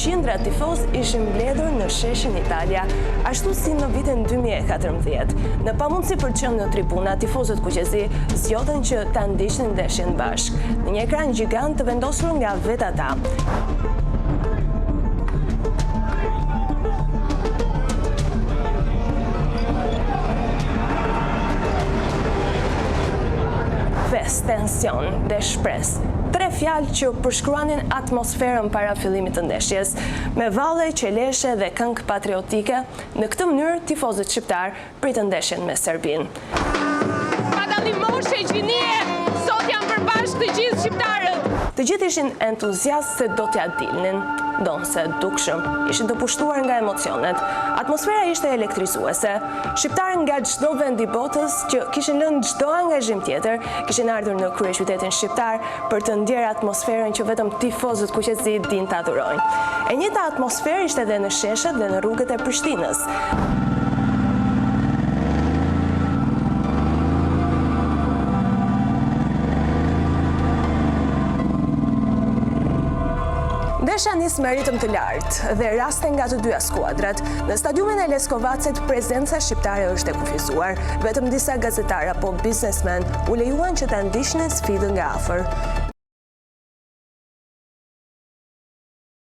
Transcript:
qindra tifoz ishin mbledhur në sheshin Italia, ashtu si në vitin 2014. Në pamundësi për të qenë në tribuna, tifozët kuqezi zgjodhen që ta ndiqnin ndeshjen bashk, në një ekran gjigant të vendosur nga vetë ata. Tension dhe shpresë. 3 fjalë që përshkruanin atmosferën para fillimit të ndeshjes, me valle, qeleshe dhe këngë patriotike. Në këtë mënyrë, tifozët shqiptar pritën ndeshjen me Serbinë. Pa dallim moshe, gjinie, sot janë përbashkë të gjithë shqiptarët. Të gjithë ishin entuziastë se do t'ja dilnin, donse dukshëm, ishin të pushtuar nga emocionet. Atmosfera ishte elektrizuese. Shqiptarë nga çdo vend i botës që kishin lënë çdo angazhim tjetër, kishin ardhur në kryeqytetin shqiptar për të ndjerë atmosferën që vetëm tifozët kuqezi din ta adhurojnë. E njëjta atmosferë ishte edhe në sheshet dhe në rrugët e Prishtinës. Ndeshja nis me ritëm të lartë dhe raste nga të dyja skuadrat. Në stadiumin e Leskovacet prezenca shqiptare është e kufizuar. Vetëm disa gazetarë apo biznesmen u lejuan që ta ndiqnin sfidën nga afër.